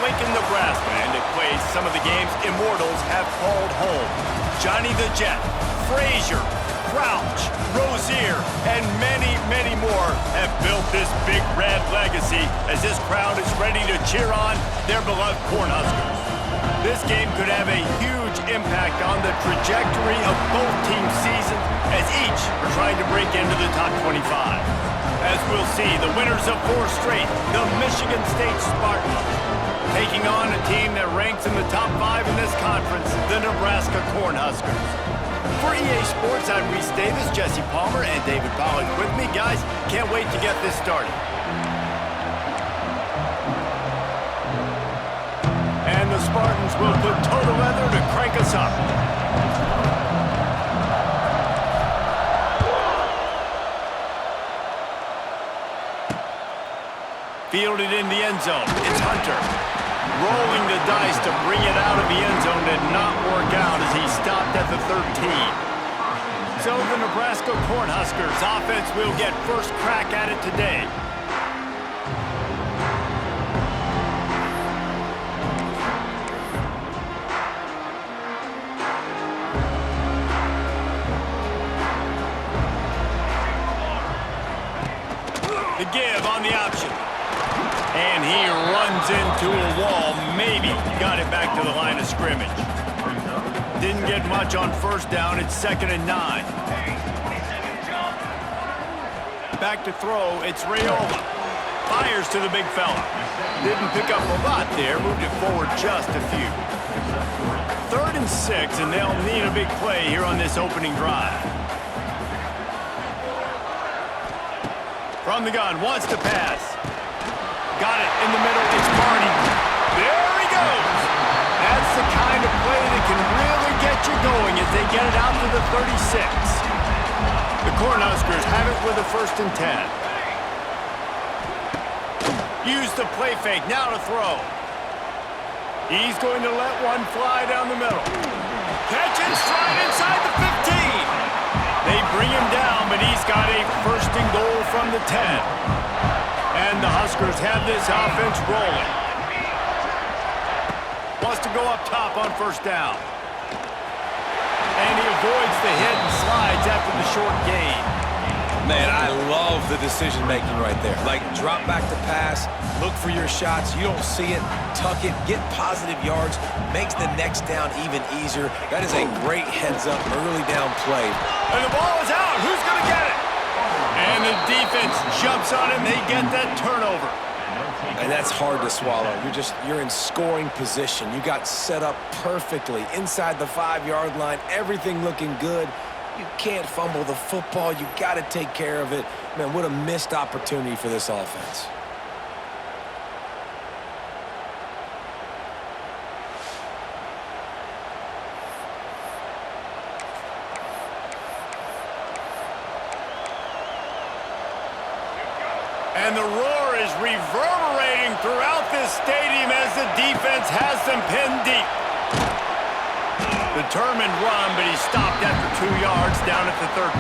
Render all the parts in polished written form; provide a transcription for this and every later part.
Lincoln, Nebraska, and it plays some of the games immortals have called home. Johnny the Jet, Frazier, Crouch, Rozier, and many, many more have built this big red legacy as this crowd is ready to cheer on their beloved Cornhuskers. This game could have a huge impact on the trajectory of both teams' seasons as each are trying to break into the top 25. As we'll see, the winners of 4 straight, the Michigan State Spartans, taking on a team that ranks in the top 5 in this conference, the Nebraska Cornhuskers. For EA Sports, I'm Reese Davis, Jesse Palmer, and David Pollack with me. Guys, can't wait to get this started. And the Spartans will put toe to leather to crank us up. Fielded in the end zone. It's Hunter. Rolling the dice to bring it out of the end zone did not work out as he stopped at the 13. So the Nebraska Cornhuskers offense will get first crack at it today. The give on the option. And he runs into a wall. Maybe got it back to the line of scrimmage. Didn't get much on first down. It's 2nd and 9. Back to throw. It's Rayola. Fires to the big fella. Didn't pick up a lot there. Moved it forward just a few. 3rd and 6, and they'll need a big play here on this opening drive. From the gun, wants to pass. Got it in the middle, it's Marty. There he goes! That's the kind of play that can really get you going as they get it out to the 36. The Cornhuskers have it with a 1st and 10. Use the play fake, now to throw. He's going to let one fly down the middle. Catch and stride inside the 15. They bring him down, but he's got a 1st and goal from the 10. And the Huskers have this offense rolling. Wants to go up top on 1st down. And he avoids the hit and slides after the short gain. Man, I love the decision-making right there. Like, drop back to pass, look for your shots. You don't see it, tuck it, get positive yards, makes the next down even easier. That is a great heads-up, early down play. And the ball is out. Who's going to get it? And the defense jumps on him. They get that turnover. And that's hard to swallow. You're in scoring position. You got set up perfectly inside the 5-yard line. Everything looking good. You can't fumble the football. You got to take care of it. Man, what a missed opportunity for this offense. And the roar is reverberating throughout this stadium as the defense has them pinned deep. Determined run, but he stopped after 2 yards down at the 13.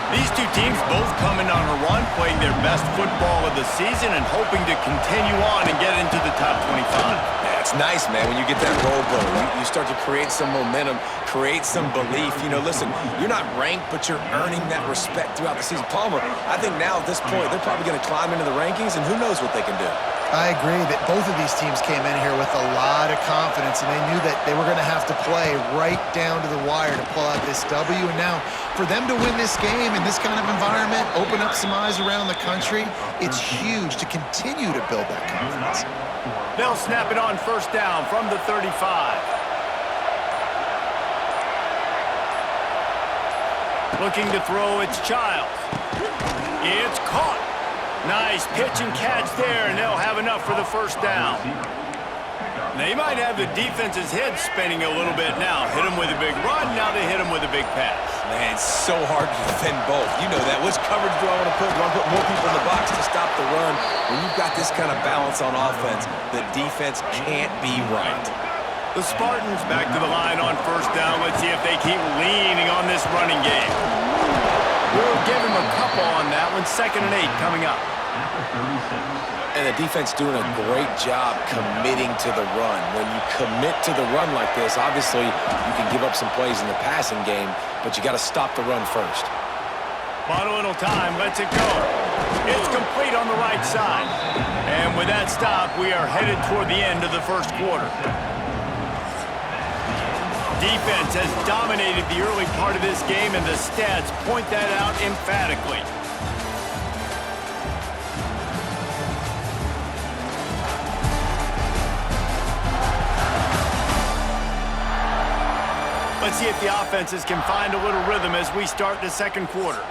These two teams both coming on a run, playing their best football of the season and hoping to continue on and get into the top 25. Yeah, it's nice, man, when you get that roll going. You start to create some momentum, create some belief. You know, listen, you're not ranked, but you're earning that respect throughout the season. Palmer, I think now at this point, they're probably going to climb into the rankings, and who knows what they can do. I agree that both of these teams came in here with a lot of confidence, and they knew that they were going to have to play right down to the wire to pull out this W. And now, for them to win this game in this kind of environment, open up some eyes around the country, it's huge to continue to build that confidence. They'll snap it on 1st down from the 35. Looking to throw, it's Childs. It's caught. Nice pitch and catch there, and they'll have enough for the 1st down. They might have the defense's head spinning a little bit now. Hit them with a big run, now they hit them with a big pass. Man, it's so hard to defend both. You know that. Which coverage do I want to put? Do I want to put more people in the box to stop the run? When you've got this kind of balance on offense, the defense can't be right. The Spartans back to the line on 1st down. Let's see if they keep leaning on this running game. We'll give him a couple on that one. 2nd and 8 coming up. And the defense doing a great job committing to the run. When you commit to the run like this, obviously you can give up some plays in the passing game, but you got to stop the run first. Bought a little time, lets it go. It's complete on the right side. And with that stop, we are headed toward the end of the first quarter. Defense has dominated the early part of this game, and the stats point that out emphatically. Let's see if the offenses can find a little rhythm as we start the second quarter.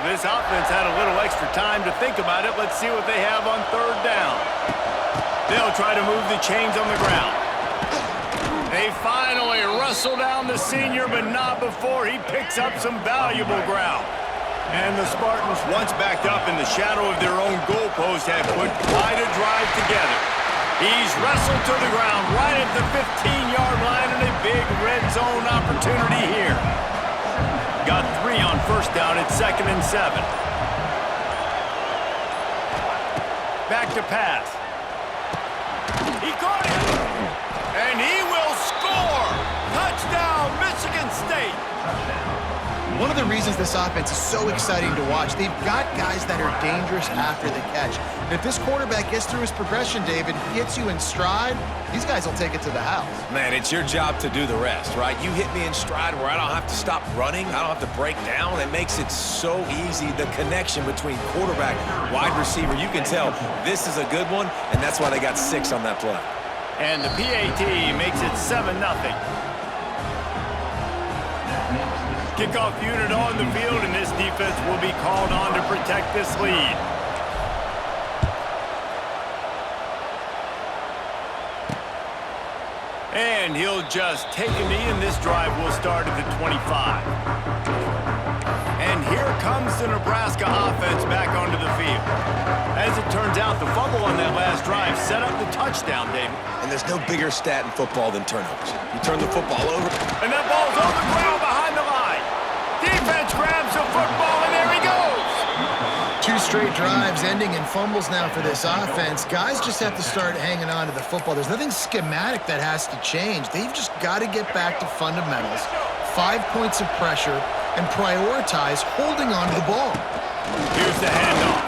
This offense had a little extra time to think about it. Let's see what they have on third down. They'll try to move the chains on the ground. They finally wrestle down the senior, but not before he picks up some valuable ground. And the Spartans, once backed up in the shadow of their own goalpost, have put quite a drive together. He's wrestled to the ground right at the 15-yard line, and a big red zone opportunity here. Got 3 on first down at 2nd and 7. Back to pass. He caught it. And he will score. Touchdown, Michigan State. One of the reasons this offense is so exciting to watch, they've got guys that are dangerous after the catch. And if this quarterback gets through his progression, David, gets you in stride, these guys will take it to the house. Man, it's your job to do the rest, right? You hit me in stride where I don't have to stop running. I don't have to break down. It makes it so easy. The connection between quarterback, wide receiver, you can tell this is a good one, and that's why they got 6 on that play. And the PAT makes it 7-0. Kickoff unit on the field, and this defense will be called on to protect this lead. And he'll just take a knee, and this drive will start at the 25. And here comes the Nebraska offense back onto the field. As it turns out, the fumble on that last drive set up the touchdown, David. And there's no bigger stat in football than turnovers. You turn the football over. And that ball's on the ground behind the line. Defense grabs the football, and there he goes. 2 straight drives ending in fumbles now for this offense. Guys just have to start hanging on to the football. There's nothing schematic that has to change. They've just got to get back to fundamentals, 5 points of pressure, and prioritize holding on to the ball. Here's the handoff.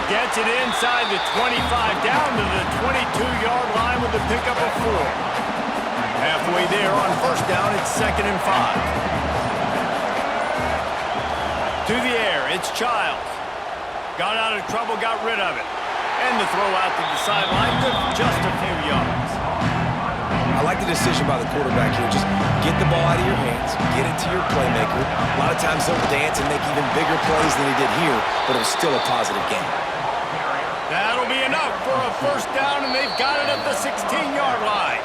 Gets it inside the 25, down to the 22-yard line with a pickup of 4. Halfway there on first down, it's 2nd and 5. To the air, it's Childs. Got out of trouble, got rid of it. And the throw out to the sideline, just a few yards. I like the decision by the quarterback here. Just get the ball out of your hands, get it to your playmaker. A lot of times he'll dance and make even bigger plays than he did here, but it was still a positive game. That'll be enough for a first down, and they've got it at the 16-yard line.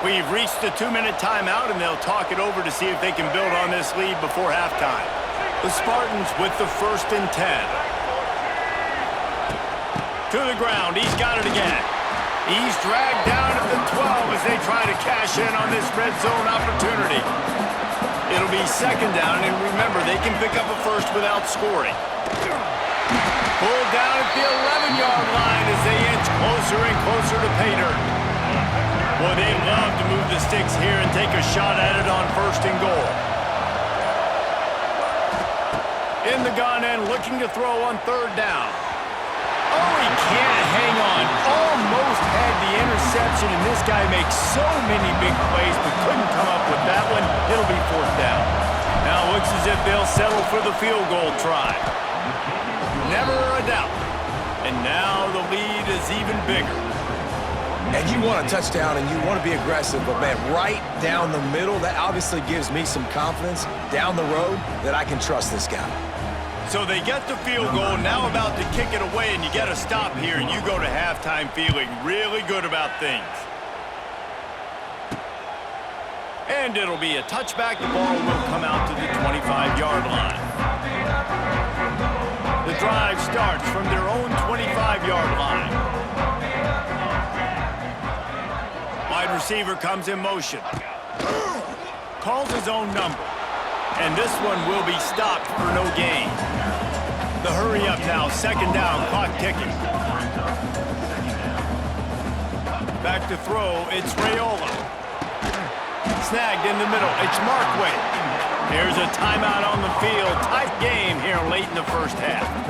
We've reached the 2-minute timeout, and they'll talk it over to see if they can build on this lead before halftime. The Spartans with the 1st and 10. To the ground, he's got it again. He's dragged down at the 12 as they try to cash in on this red zone opportunity. It'll be 2nd down, and remember, they can pick up a first without scoring. Pulled down at the 11-yard line as they inch closer and closer to pay dirt. Boy, they'd love to move the sticks here and take a shot at it on 1st and goal. In the gun and looking to throw on 3rd down. Oh, he can't hang on. Almost had the interception, and this guy makes so many big plays, but couldn't come up with that one. It'll be 4th down. Now it looks as if they'll settle for the field goal try. Never a doubt. And now the lead is even bigger. And you want a touchdown, and you want to be aggressive, but, man, right down the middle, that obviously gives me some confidence down the road that I can trust this guy. So they get the field goal, now about to kick it away, and you get a stop here, and you go to halftime feeling really good about things. And it'll be a touchback. The ball will come out to the 25-yard line. The drive starts from their own 25-yard line. Wide receiver comes in motion. Calls his own number. And this one will be stopped for no gain. The hurry up now, second down, clock ticking. Back to throw, it's Raiola. Snagged in the middle, it's Markway. There's a timeout on the field. Tight game here late in the first half.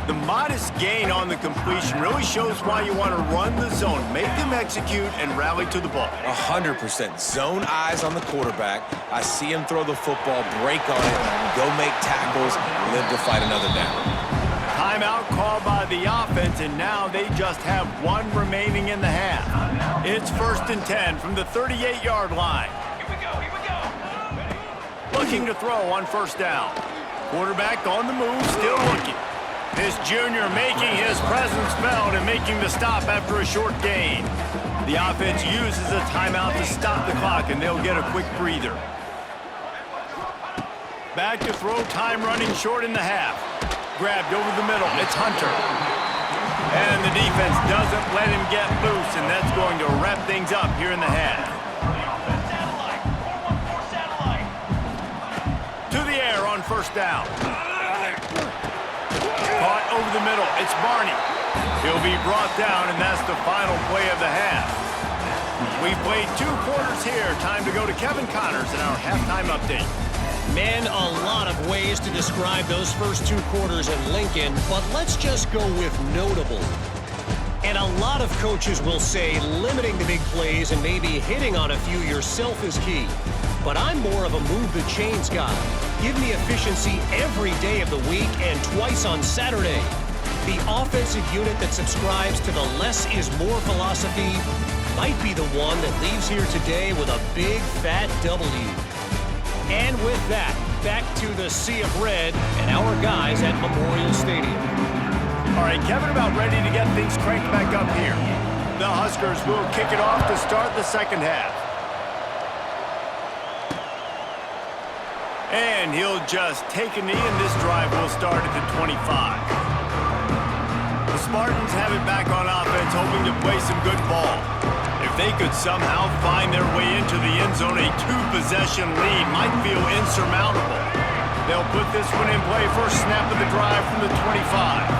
The modest gain on the completion really shows why you want to run the zone. Make them execute and rally to the ball. 100%. Zone eyes on the quarterback. I see him throw the football, break on it, go make tackles, live to fight another down. Timeout called by the offense, and now they just have one remaining in the half. It's 1st and 10 from the 38-yard line. Here we go. Looking to throw on first down. Quarterback on the move, still looking. This junior making his presence felt and making the stop after a short gain. The offense uses a timeout to stop the clock, and they'll get a quick breather. Back to throw, time running short in the half. Grabbed over the middle, it's Hunter. And the defense doesn't let him get loose, and that's going to wrap things up here in the half. To the air on first down. Caught over the middle, it's Barney. He'll be brought down, and that's the final play of the half. We've played 2 quarters here. Time to go to Kevin Connors in our halftime update. Man, a lot of ways to describe those first 2 quarters in Lincoln, but let's just go with notable. And a lot of coaches will say limiting the big plays and maybe hitting on a few yourself is key. But I'm more of a move the chains guy. Give me efficiency every day of the week and twice on Saturday. The offensive unit that subscribes to the less is more philosophy might be the one that leaves here today with a big fat W. And with that, back to the Sea of Red and our guys at Memorial Stadium. All right, Kevin, about ready to get things cranked back up here. The Huskers will kick it off to start the second half. And he'll just take a knee, and this drive will start at the 25. The Spartans have it back on offense, hoping to play some good ball. If they could somehow find their way into the end zone, a 2-possession lead might feel insurmountable. They'll put this one in play, first snap of the drive from the 25.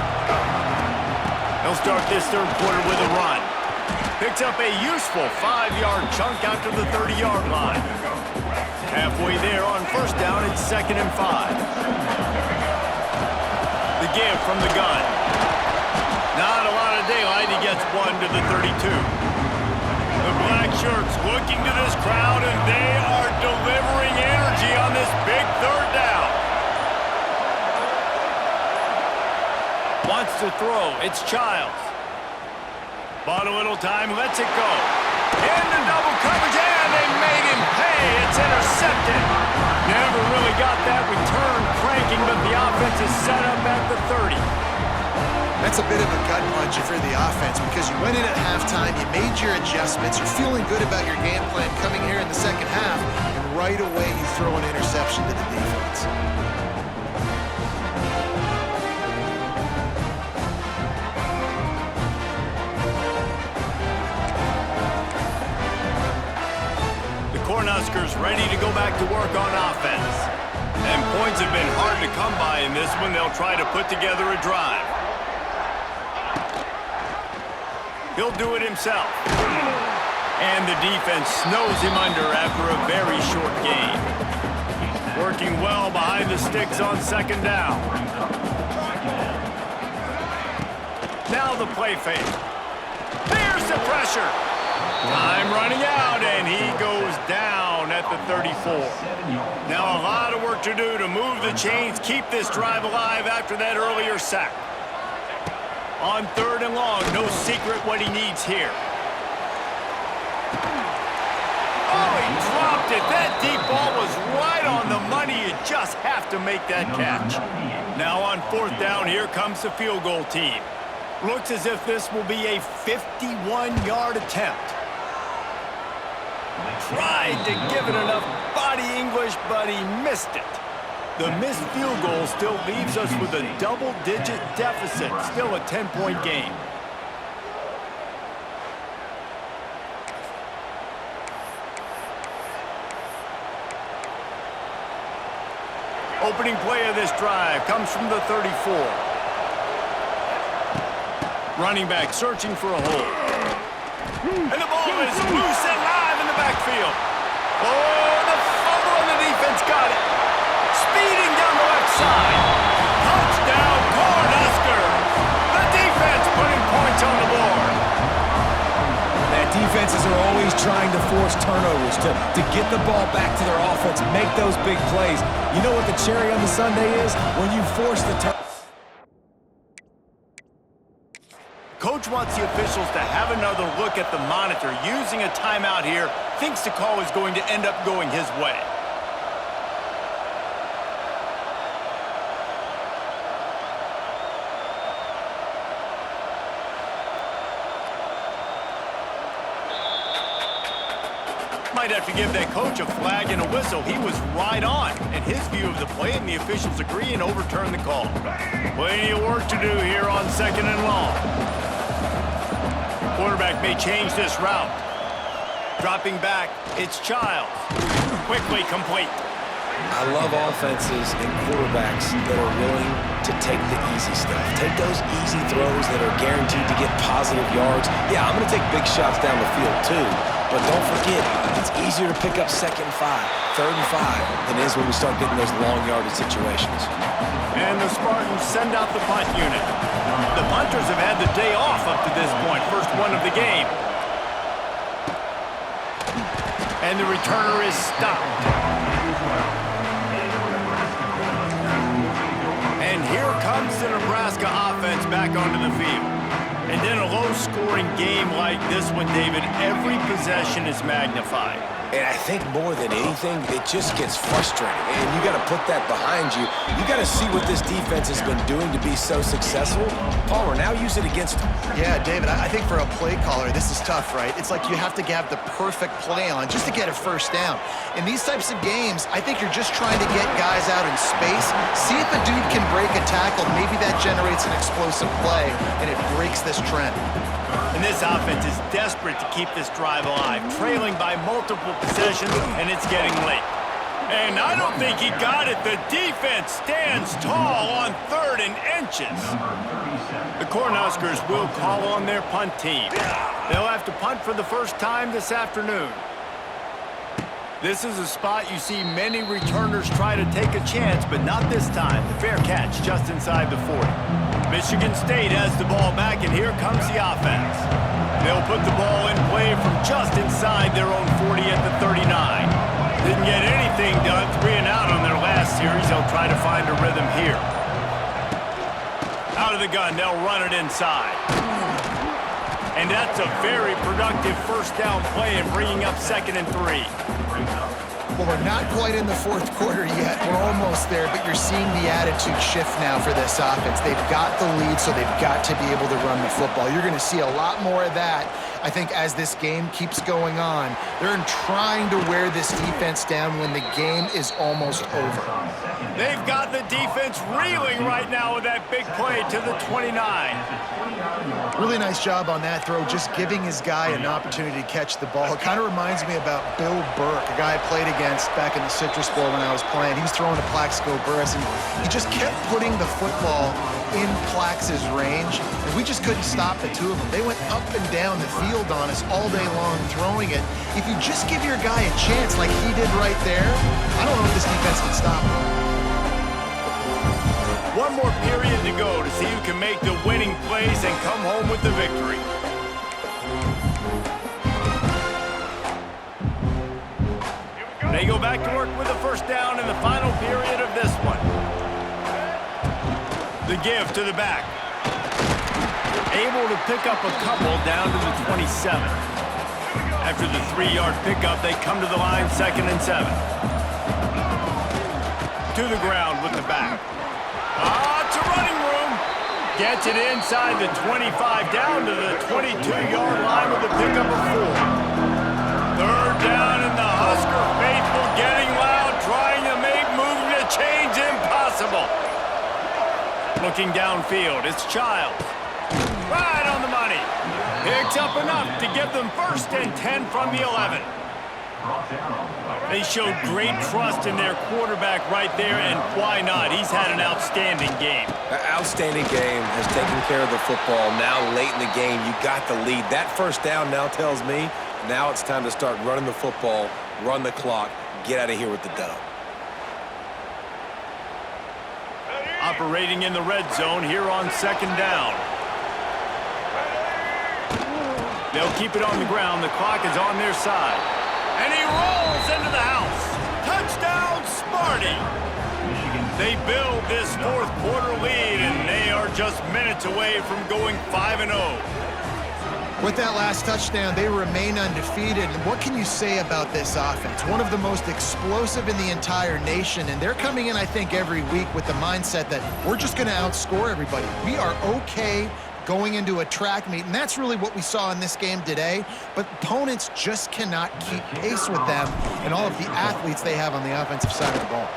They'll start this third quarter with a run. Picks up a useful 5-yard chunk out to the 30-yard line. Halfway there on first down, it's 2nd and 5. The give from the gun. Not a lot of daylight. He gets one to the 32. The black shirts looking to this crowd, and they are delivering energy on this big third down. Wants to throw. It's Childs. Bought a little time, lets it go. Into double coverage, and they made him pay. It's intercepted. Never really got that return cranking, but the offense is set up at the 30. That's a bit of a gut punch if you're the offense, because you went in at halftime, you made your adjustments, you're feeling good about your game plan coming here in the second half, and right away you throw an interception to the defense. Cornhuskers ready to go back to work on offense. And points have been hard to come by in this one. They'll try to put together a drive. He'll do it himself. And the defense snows him under after a very short gain. Working well behind the sticks on second down. Now the play fake. There's the pressure. Time running out, and he goes down at the 34. Now a lot of work to do to move the chains, keep this drive alive after that earlier sack. On 3rd and long, no secret what he needs here. Oh, he dropped it. That deep ball was right on the money. You just have to make that catch. Now on 4th down, here comes the field goal team. Looks as if this will be a 51-yard attempt. Tried to give it enough body English, but he missed it. The missed field goal still leaves us with a double-digit deficit, still a 10-point game. Opening play of this drive comes from the 34. Running back searching for a hole. And the ball is loose and live in the backfield. Oh, the fumble and the defense got it. Speeding down the left side. Touchdown, Cornhuskers. The defense putting points on the board. Defenses are always trying to force turnovers to get the ball back to their offense, make those big plays. You know what the cherry on the sundae is? When you force the Coach wants the officials to have another look at the monitor. Using a timeout here, thinks the call is going to end up going his way. Might have to give that coach a flag and a whistle. He was right on in his view of the play, and the officials agree and overturn the call. Plenty of work to do here on 2nd and long. Quarterback may change this route. Dropping back, it's Childs. Quickly complete. I love offenses and quarterbacks that are willing to take the easy stuff. Take those easy throws that are guaranteed to get positive yards. Yeah, I'm going to take big shots down the field too. But don't forget, it's easier to pick up 2nd and 5, 3rd and 5 than it is when we start getting those long yardage situations. And the Spartans send out the punt unit. The punters have had the day off up to this point. First one of the game. And the returner is stopped. And here comes the Nebraska offense back onto the field. And in a low-scoring game like this one, David, every possession is magnified. And I think more than anything, it just gets frustrating. And you got to put that behind you. You got to see what this defense has been doing to be so successful. Palmer, now use it against them. Yeah, David, I think for a play caller, this is tough, right? It's like you have to have the perfect play on just to get a first down. In these types of games, I think you're just trying to get guys out in space, see if a dude can break a tackle. Maybe that generates an explosive play, and it breaks this trend. And this offense is desperate to keep this drive alive, trailing by multiple possessions, and it's getting late. And I don't think he got it. The defense stands tall on 3rd and inches. The Cornhuskers will call on their punt team. They'll have to punt for the first time this afternoon. This is a spot you see many returners try to take a chance, but not this time. The fair catch just inside the 40. Michigan State has the ball back, and here comes the offense. They'll put the ball in play from just inside their own 40 at the 39. Didn't get anything done, 3 and out on their last series. They'll try to find a rhythm here. Out of the gun, they'll run it inside. And that's a very productive first down play and bringing up 2nd and 3. Well, we're not quite in the 4th quarter yet. We're almost there, but you're seeing the attitude shift now for this offense. They've got the lead, so they've got to be able to run the football. You're going to see a lot more of that, I think, as this game keeps going on. They're trying to wear this defense down when the game is almost over. They've got the defense reeling right now with that big play to the 29. Really nice job on that throw, just giving his guy an opportunity to catch the ball. It kind of reminds me about Bill Burke, a guy I played against back in the Citrus Bowl when I was playing. He was throwing to Plaxico Burress, and he just kept putting the football in Plax's range, and we just couldn't stop the two of them. They went up and down the field on us all day long throwing it. If you just give your guy a chance like he did right there, I don't know if this defense can stop him. One more period to go to see who can make the winning plays and come home with the victory. They go back to work with the first down in the final period of this one. The give to the back. Able to pick up a couple down to the 27. After the 3-yard pickup, they come to the line 2nd and 7. To the ground with the back. It's a running room. Gets it inside the 25, down to the 22-yard line with a pickup of 4. 3rd down, and the Husker faithful getting loud, trying to make moving the chains impossible. Looking downfield, it's Childs. Right on the money. Picks up enough to give them 1st and 10 from the 11. They showed great trust in their quarterback right there, and why not? He's had an outstanding game. An outstanding game, has taken care of the football. Now late in the game, you got the lead. That first down now tells me now it's time to start running the football, run the clock, get out of here with the dub. Operating in the red zone here on second down. They'll keep it on the ground. The clock is on their side. And he rolls into the house. Touchdown, Sparty. They build this fourth quarter lead, and they are just minutes away from going 5-0. With that last touchdown, they remain undefeated. And what can you say about this offense? One of the most explosive in the entire nation. And they're coming in, I think, every week with the mindset that we're just going to outscore everybody. We are okay going into a track meet, and that's really what we saw in this game today. But opponents just cannot keep pace with them and all of the athletes they have on the offensive side of the ball.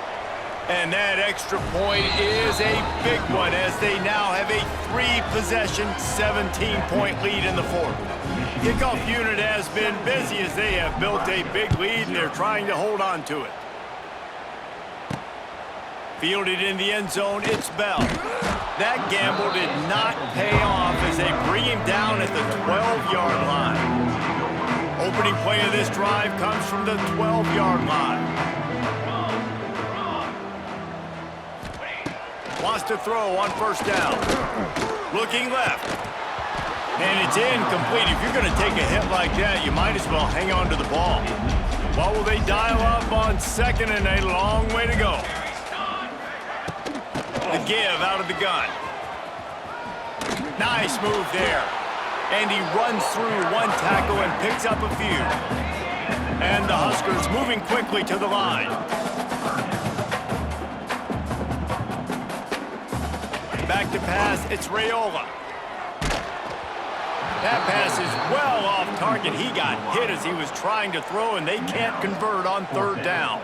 And that extra point is a big one as they now have a 3-possession, 17-point lead in the fourth. Kickoff unit has been busy as they have built a big lead, and they're trying to hold on to it. Fielded in the end zone, it's Bell. That gamble did not pay off as they bring him down at the 12-yard line. Opening play of this drive comes from the 12-yard line. Wants to throw on first down. Looking left. And it's incomplete. If you're going to take a hit like that, you might as well hang on to the ball. What will they dial up on second and a long way to go? The give out of the gun. Nice move there. And he runs through one tackle and picks up a few. And the Huskers moving quickly to the line. Back to pass, it's Raiola. That pass is well off target. He got hit as he was trying to throw, and they can't convert on third down.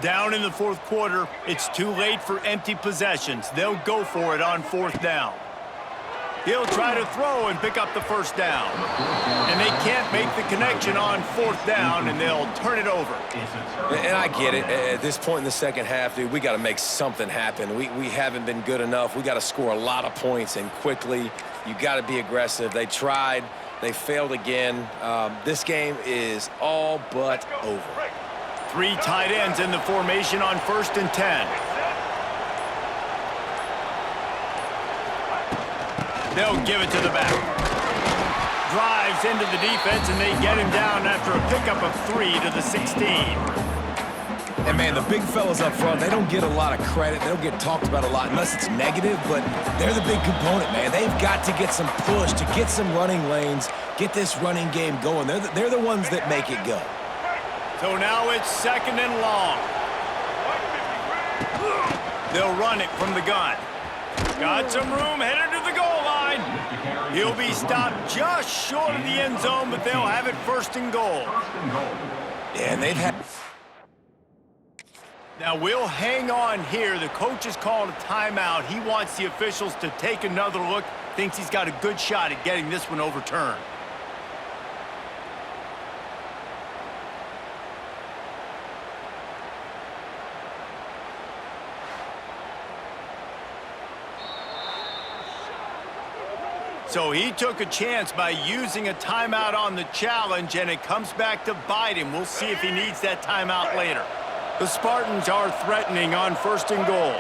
Down in the fourth quarter, it's too late for empty possessions. They'll go for it on fourth down. He'll try to throw and pick up the first down. And they can't make the connection on fourth down, and they'll turn it over. And I get it. At this point in the second half, dude, we got to make something happen. We haven't been good enough. We got to score a lot of points and quickly. You got to be aggressive. They tried. They failed again. This game is all but over. 3 tight ends in the formation on 1st and 10. They'll give it to the back. Drives into the defense, and they get him down after a pickup of 3 to the 16. And, man, the big fellas up front, they don't get a lot of credit. They don't get talked about a lot unless it's negative, but they're the big component, man. They've got to get some push, to get some running lanes, get this running game going. They're the ones that make it go. So now it's 2nd and long. They'll run it from the gun. Got some room, headed to the goal line. He'll be stopped just short of the end zone, but they'll have it 1st and goal. Yeah, and they've had... Now we'll hang on here. The coach is calling a timeout. He wants the officials to take another look. Thinks he's got a good shot at getting this one overturned. So he took a chance by using a timeout on the challenge, and it comes back to bite him. We'll see if he needs that timeout later. The Spartans are threatening on 1st and goal.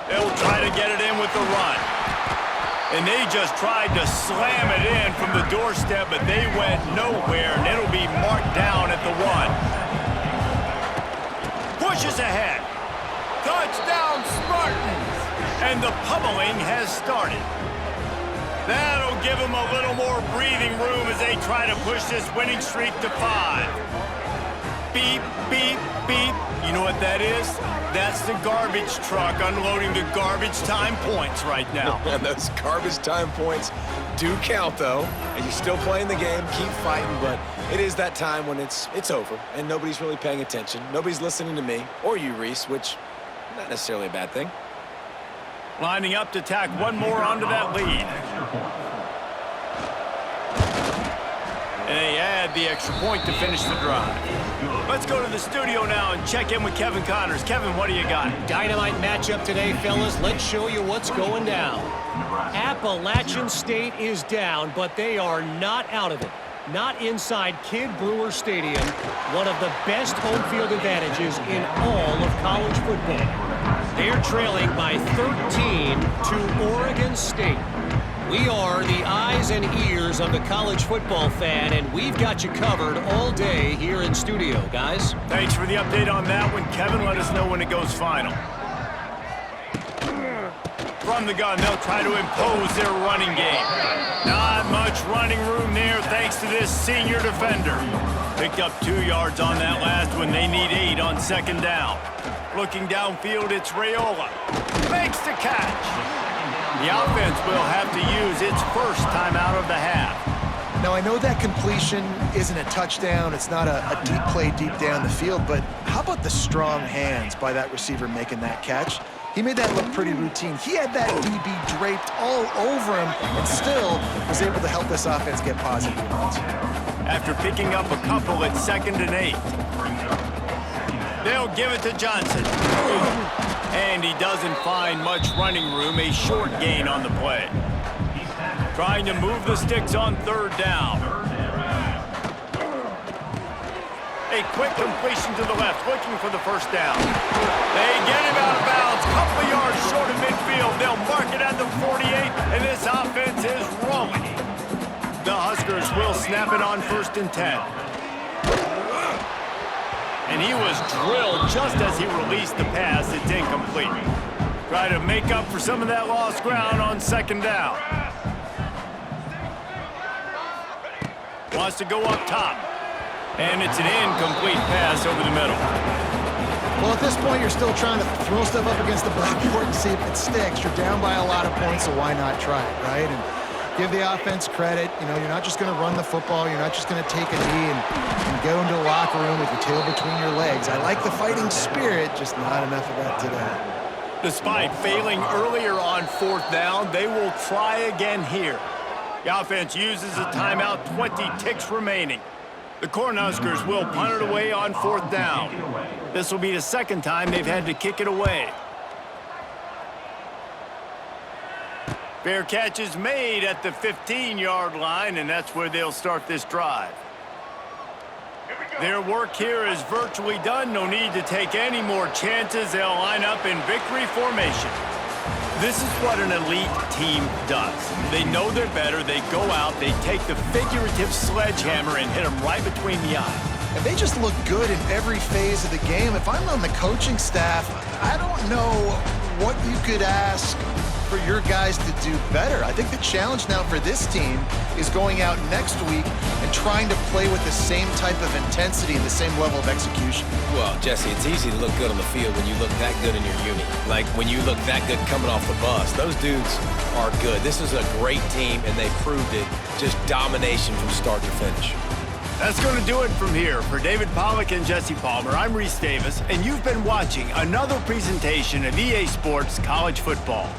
They'll try to get it in with the run. And they just tried to slam it in from the doorstep, but they went nowhere, and it'll be marked down at the 1. Pushes ahead. Touchdown, Spartans! And the pummeling has started. That'll give them a little more breathing room as they try to push this winning streak to 5. Beep, beep, beep. You know what that is? That's the garbage truck unloading the garbage time points right now. And those garbage time points do count, though. And you're still playing the game, keep fighting, but it is that time when it's over and nobody's really paying attention. Nobody's listening to me or you, Reese, which not necessarily a bad thing. Lining up to tack one more onto that lead. And they add the extra point to finish the drive. Let's go to the studio now and check in with Kevin Connors. Kevin, what do you got? Dynamite matchup today, fellas. Let's show you what's going down. Appalachian State is down, but they are not out of it. Not inside Kidd Brewer Stadium, one of the best home field advantages in all of college football. They're trailing by 13 to Oregon State. We are the eyes and ears of the college football fan, and we've got you covered all day here in studio, guys. Thanks for the update on that one, Kevin. Let us know when it goes final. From the gun, they'll try to impose their running game. Not much running room there thanks to this senior defender. Picked up 2 yards on that last one. They need 8 on second down. Looking downfield, it's Raiola. Makes the catch. The offense will have to use its first timeout of the half. Now, I know that completion isn't a touchdown. It's not a deep play deep down the field, but how about the strong hands by that receiver making that catch? He made that look pretty routine. He had that DB draped all over him and still was able to help this offense get positive yards. After picking up a couple at 2nd and 8. They'll give it to Johnson. And he doesn't find much running room, a short gain on the play. Trying to move the sticks on 3rd down. A quick completion to the left, looking for the first down. They get him out of bounds, couple yards short of midfield. They'll mark it at the 48, and this offense is rolling. The Huskers will snap it on 1st and 10. And he was drilled just as he released the pass. It's incomplete. Try to make up for some of that lost ground on 2nd down. Wants to go up top. And it's an incomplete pass over the middle. Well, at this point, you're still trying to throw stuff up against the blackboard and see if it sticks. You're down by a lot of points, so why not try it, right? And give the offense credit. You know, you're not just going to run the football. You're not just going to take a knee and go into the locker room with your tail between your legs. I like the fighting spirit, just not enough of that today. Despite failing earlier on 4th down, they will try again here. The offense uses a timeout, 20 ticks remaining. The Cornhuskers will punt it away on 4th down. This will be the 2nd time they've had to kick it away. Fair catch is made at the 15-yard line, and that's where they'll start this drive. Their work here is virtually done. No need to take any more chances. They'll line up in victory formation. This is what an elite team does. They know they're better. They go out. They take the figurative sledgehammer and hit them right between the eyes. And they just look good in every phase of the game. If I'm on the coaching staff, I don't know what you could ask for your guys to do better. I think the challenge now for this team is going out next week and trying to play with the same type of intensity and the same level of execution. Well, Jesse, it's easy to look good on the field when you look that good in your uni. Like when you look that good coming off the bus. Those dudes are good. This is a great team, and they proved it. Just domination from start to finish. That's going to do it from here. For David Pollack and Jesse Palmer, I'm Reese Davis, and you've been watching another presentation of EA Sports College Football.